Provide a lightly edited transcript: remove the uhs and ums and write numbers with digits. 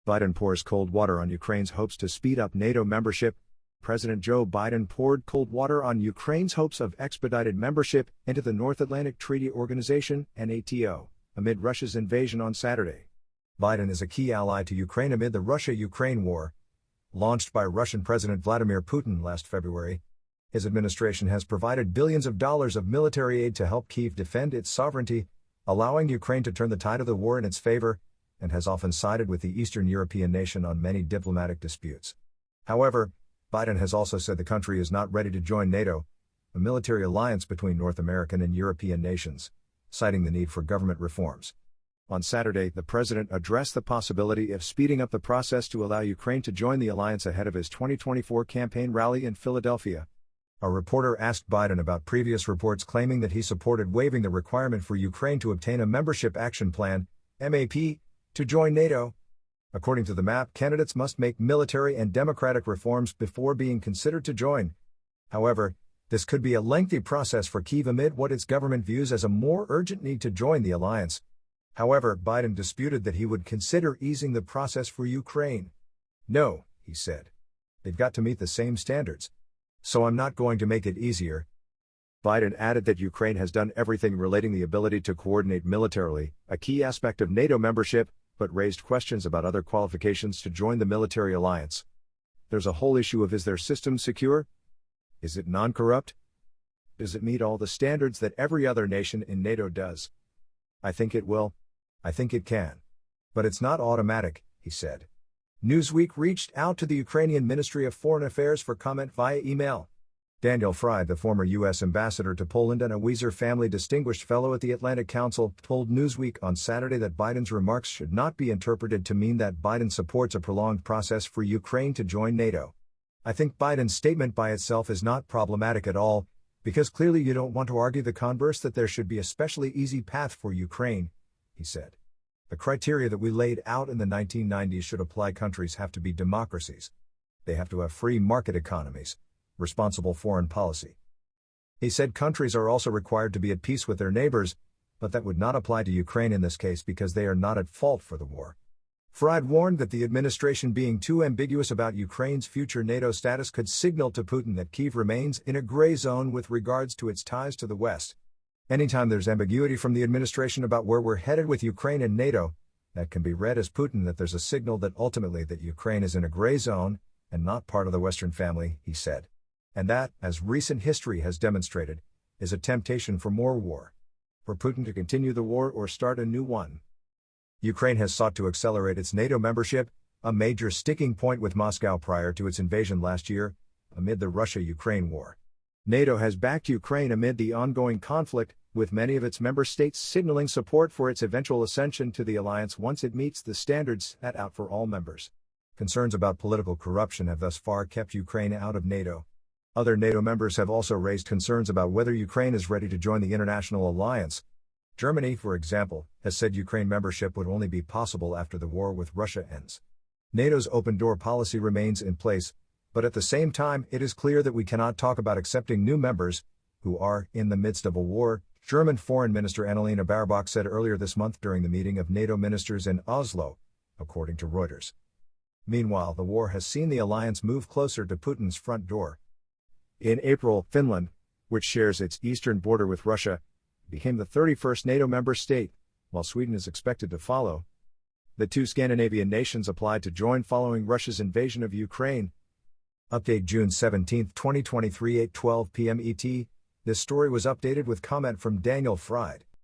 Biden pours cold water on Ukraine's hopes to speed up NATO membership. President Joe Biden poured cold water on Ukraine's hopes of expedited membership into the North Atlantic Treaty Organization, NATO, amid Russia's invasion on Saturday. Biden is a key ally to Ukraine amid the Russia-Ukraine war, launched by Russian President Vladimir Putin last February. His administration has provided billions of dollars of military aid to help Kyiv defend its sovereignty, allowing Ukraine to turn the tide of the war in its favor, and has often sided with the Eastern European nation on many diplomatic disputes. However, Biden has also said the country is not ready to join NATO, a military alliance between North American and European nations, citing the need for government reforms. On Saturday, the president addressed the possibility of speeding up the process to allow Ukraine to join the alliance ahead of his 2024 campaign rally in Philadelphia. A reporter asked Biden about previous reports claiming that he supported waiving the requirement for Ukraine to obtain a Membership Action Plan, MAP, to join NATO. According to the map, candidates must make military and democratic reforms before being considered to join. However, this could be a lengthy process for Kyiv amid what its government views as a more urgent need to join the alliance. However, Biden disputed that he would consider easing the process for Ukraine. "No," he said. "They've got to meet the same standards. So I'm not going to make it easier." Biden added that Ukraine has done everything relating the ability to coordinate militarily, a key aspect of NATO membership, but raised questions about other qualifications to join the military alliance. There's a whole issue of, is their system secure? Is it non-corrupt? Does it meet all the standards that every other nation in NATO does? I think it will. I think it can. But it's not automatic, he said. Newsweek reached out to the Ukrainian Ministry of Foreign Affairs for comment via email. Daniel Fried, the former U.S. ambassador to Poland and a Weiser Family Distinguished Fellow at the Atlantic Council, told Newsweek on Saturday that Biden's remarks should not be interpreted to mean that Biden supports a prolonged process for Ukraine to join NATO. "I think Biden's statement by itself is not problematic at all, because clearly you don't want to argue the converse, that there should be a specially easy path for Ukraine," he said. "The criteria that we laid out in the 1990s should apply. Countries have to be democracies. They have to have free market economies, responsible foreign policy." He said countries are also required to be at peace with their neighbors, but that would not apply to Ukraine in this case because they are not at fault for the war. Fried warned that the administration being too ambiguous about Ukraine's future NATO status could signal to Putin that Kyiv remains in a gray zone with regards to its ties to the West. Anytime there's ambiguity from the administration about where we're headed with Ukraine and NATO, that can be read as Putin that there's a signal that ultimately that Ukraine is in a gray zone and not part of the Western family, he said. And that, as recent history has demonstrated, is a temptation for more war. For Putin to continue the war or start a new one. Ukraine has sought to accelerate its NATO membership, a major sticking point with Moscow prior to its invasion last year, amid the Russia-Ukraine war. NATO has backed Ukraine amid the ongoing conflict, with many of its member states signaling support for its eventual ascension to the alliance once it meets the standards set out for all members. Concerns about political corruption have thus far kept Ukraine out of NATO. Other NATO members have also raised concerns about whether Ukraine is ready to join the international alliance. Germany, for example, has said Ukraine membership would only be possible after the war with Russia ends. NATO's open-door policy remains in place, but at the same time it is clear that we cannot talk about accepting new members, who are in the midst of a war, German Foreign Minister Annalena Baerbock said earlier this month during the meeting of NATO ministers in Oslo, according to Reuters. Meanwhile, the war has seen the alliance move closer to Putin's front door. In April, Finland, which shares its eastern border with Russia, became the 31st NATO member state, while Sweden is expected to follow. The two Scandinavian nations applied to join following Russia's invasion of Ukraine. Update June 17, 2023, 8:12 p.m. ET. This story was updated with comment from Daniel Fried.